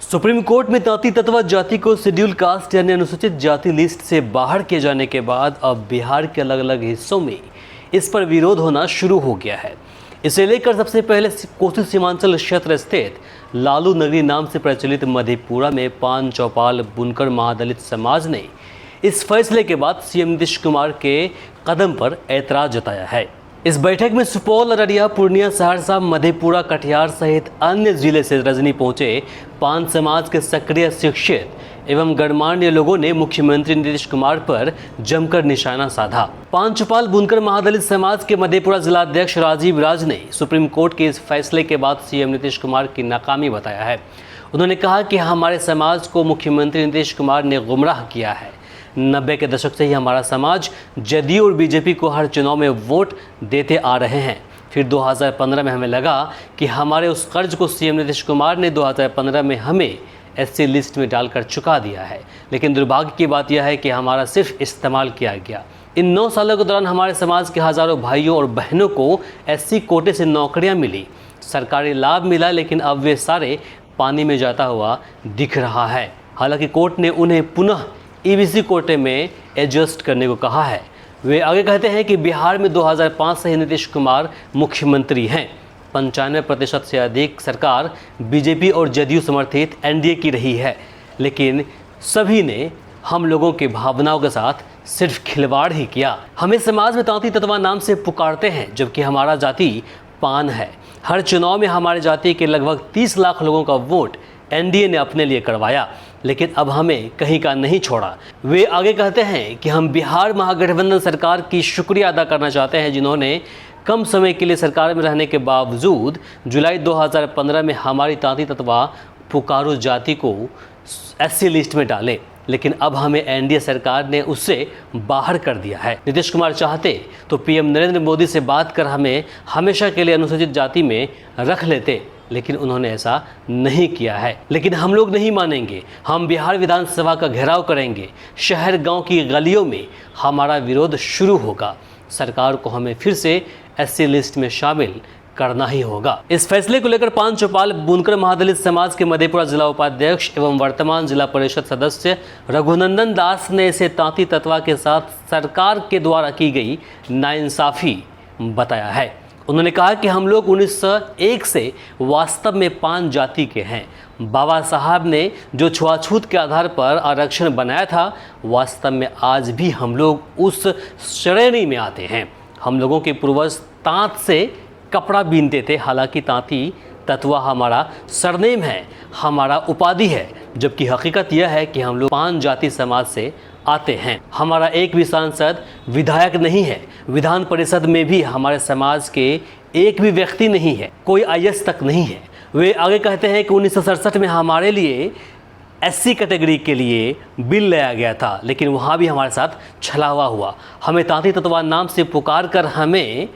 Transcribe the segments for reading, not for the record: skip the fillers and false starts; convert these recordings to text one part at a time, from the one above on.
Supreme court में तांती तत्वा जाति को शेड्यूल कास्ट यानी अनुसूचित जाति लिस्ट से बाहर किए जाने के बाद अब बिहार के अलग अलग हिस्सों में इस पर विरोध होना शुरू हो गया है। इसे लेकर सबसे पहले कोसी सीमांचल क्षेत्र स्थित लालू नगरी नाम से प्रचलित मधेपुरा में पान चौपाल बुनकर महादलित समाज ने इस फैसले के बाद सीएम नीतीश कुमार के कदम पर ऐतराज जताया है। इस बैठक में सुपौल, अररिया, पूर्णिया, सहरसा, मधेपुरा, कटिहार सहित अन्य जिले से रजनी पहुंचे पान समाज के सक्रिय शिक्षित एवं गणमान्य लोगों ने मुख्यमंत्री नीतीश कुमार पर जमकर निशाना साधा। पान चौपाल बुनकर महादलित समाज के मधेपुरा जिलाध्यक्ष राजीव राज ने सुप्रीम कोर्ट के इस फैसले के बाद सीएम नीतीश कुमार की नाकामी बताया है। उन्होंने कहा कि हमारे समाज को मुख्यमंत्री नीतीश कुमार ने गुमराह किया है। 90 के दशक से ही हमारा समाज जदयू और बीजेपी को हर चुनाव में वोट देते आ रहे हैं। फिर 2015 में हमें लगा कि हमारे उस कर्ज को सीएम नीतीश कुमार ने 2015 में हमें एससी लिस्ट में डालकर चुका दिया है, लेकिन दुर्भाग्य की बात यह है कि हमारा सिर्फ इस्तेमाल किया गया। इन 9 सालों के दौरान हमारे समाज के हज़ारों भाइयों और बहनों को एससी कोटे से नौकरियां मिली, सरकारी लाभ मिला, लेकिन अब वे सारे पानी में जाता हुआ दिख रहा है। हालांकि कोर्ट ने उन्हें पुनः ईबीसी कोटे में एडजस्ट करने को कहा है। वे आगे कहते हैं कि बिहार में 2005 से ही नीतीश कुमार मुख्यमंत्री हैं। 95% से अधिक सरकार बीजेपी और जदयू समर्थित एनडीए की रही है, लेकिन सभी ने हम लोगों के भावनाओं के साथ सिर्फ खिलवाड़ ही किया। हमें समाज में तांती तत्वा नाम से पुकारते हैं, जबकि हमारा जाति पान है। हर चुनाव में हमारे जाति के लगभग 30 लाख लोगों का वोट एनडीए ने अपने लिए करवाया, लेकिन अब हमें कहीं का नहीं छोड़ा। वे आगे कहते हैं कि हम बिहार महागठबंधन सरकार की शुक्रिया अदा करना चाहते हैं, जिन्होंने कम समय के लिए सरकार में रहने के बावजूद जुलाई 2015 में हमारी तांती तत्वा पुकारू जाति को एससी लिस्ट में डाले, लेकिन अब हमें एनडीए सरकार ने उससे बाहर कर दिया है। नीतीश कुमार चाहते तो पीएम नरेंद्र मोदी से बात कर हमें हमेशा के लिए अनुसूचित जाति में रख लेते, लेकिन उन्होंने ऐसा नहीं किया है। लेकिन हम लोग नहीं मानेंगे। हम बिहार विधानसभा का घेराव करेंगे। शहर गांव की गलियों में हमारा विरोध शुरू होगा। सरकार को हमें फिर से एससी लिस्ट में शामिल करना ही होगा। इस फैसले को लेकर पान चौपाल बुनकर महादलित समाज के मधेपुरा जिला उपाध्यक्ष एवं वर्तमान जिला परिषद सदस्य रघुनंदन दास ने इसे तांती तत्वा के साथ सरकार के द्वारा की गई नाइंसाफी बताया है। उन्होंने कहा कि हम लोग 1901 से वास्तव में पान जाति के हैं। बाबा साहब ने जो छुआछूत के आधार पर आरक्षण बनाया था, वास्तव में आज भी हम लोग उस श्रेणी में आते हैं। हम लोगों के पूर्वज तांत से कपड़ा बीनते थे। हालांकि तांती तत्वा हमारा सरनेम है, हमारा उपाधि है, जबकि हकीकत यह है कि हम लोग पान जाति समाज से आते हैं। हमारा एक भी सांसद विधायक नहीं है। विधान परिषद में भी हमारे समाज के एक भी व्यक्ति नहीं है, कोई आईएएस तक नहीं है। वे आगे कहते हैं कि 1967 में हमारे लिए एससी कैटेगरी के लिए बिल लाया गया था, लेकिन वहाँ भी हमारे साथ छलावा हुआ। हमें तांती तत्वा नाम से पुकार कर हमें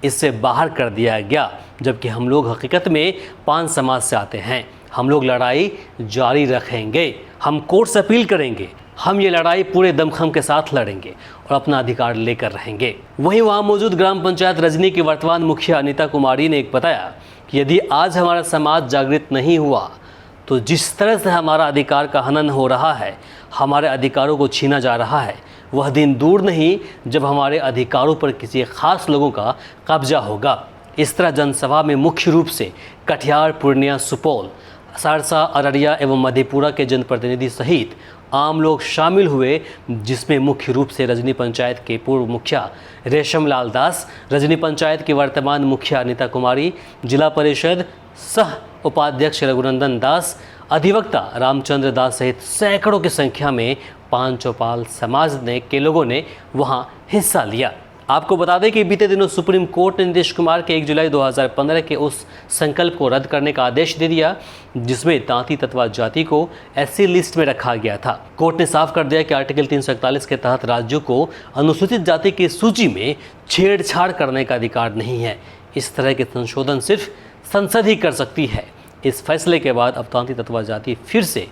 इससे बाहर कर दिया गया, जबकि हम लोग हकीकत में पान समाज से आते हैं। हम लोग लड़ाई जारी रखेंगे। हम कोर्ट से अपील करेंगे। हम ये लड़ाई पूरे दमखम के साथ लड़ेंगे और अपना अधिकार लेकर रहेंगे। वहीं वहाँ मौजूद ग्राम पंचायत रजनी की वर्तमान मुखिया अनीता कुमारी ने एक बताया कि यदि आज हमारा समाज जागृत नहीं हुआ तो जिस तरह से हमारा अधिकार का हनन हो रहा है, हमारे अधिकारों को छीना जा रहा है, वह दिन दूर नहीं जब हमारे अधिकारों पर किसी खास लोगों का कब्जा होगा। इस तरह जनसभा में मुख्य रूप से कटिहार, पूर्णिया, सुपौल, सहरसा, अररिया एवं मधेपुरा के जनप्रतिनिधि सहित आम लोग शामिल हुए, जिसमें मुख्य रूप से रजनी पंचायत के पूर्व मुखिया रेशम लाल दास, रजनी पंचायत की वर्तमान मुखिया अनीता कुमारी, जिला परिषद सह उपाध्यक्ष रघुनंदन दास, अधिवक्ता रामचंद्र दास सहित सैकड़ों की संख्या में पान चौपाल समाज के लोगों ने वहां हिस्सा लिया। आपको बता दें कि बीते दिनों सुप्रीम कोर्ट ने नीतीश कुमार के 1 जुलाई 2015 के उस संकल्प को रद्द करने का आदेश दे दिया, जिसमें तांती तत्वा जाति को एससी लिस्ट में रखा गया था। कोर्ट ने साफ कर दिया कि आर्टिकल 341 के तहत राज्यों को अनुसूचित जाति की सूची में छेड़छाड़ करने का अधिकार नहीं है। इस तरह के संशोधन सिर्फ संसद ही कर सकती है। इस फैसले के बाद अब तांती तत्वा जाति फिर से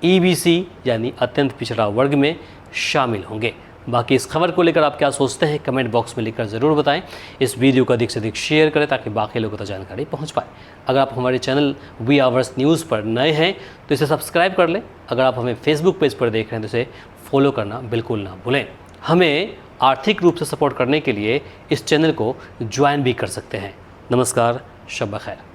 ईबीसी यानी अत्यंत पिछड़ा वर्ग में शामिल होंगे। बाकी इस खबर को लेकर आप क्या सोचते हैं कमेंट बॉक्स में लिखकर ज़रूर बताएं। इस वीडियो को अधिक से अधिक शेयर करें ताकि बाकी लोगों तक जानकारी पहुंच पाए। अगर आप हमारे चैनल वी आवर्स न्यूज़ पर नए हैं तो इसे सब्सक्राइब कर लें। अगर आप हमें फेसबुक पेज पर देख रहे हैं तो इसे फॉलो करना बिल्कुल ना भूलें। हमें आर्थिक रूप से सपोर्ट करने के लिए इस चैनल को ज्वाइन भी कर सकते हैं। नमस्कार, शब ब खैर।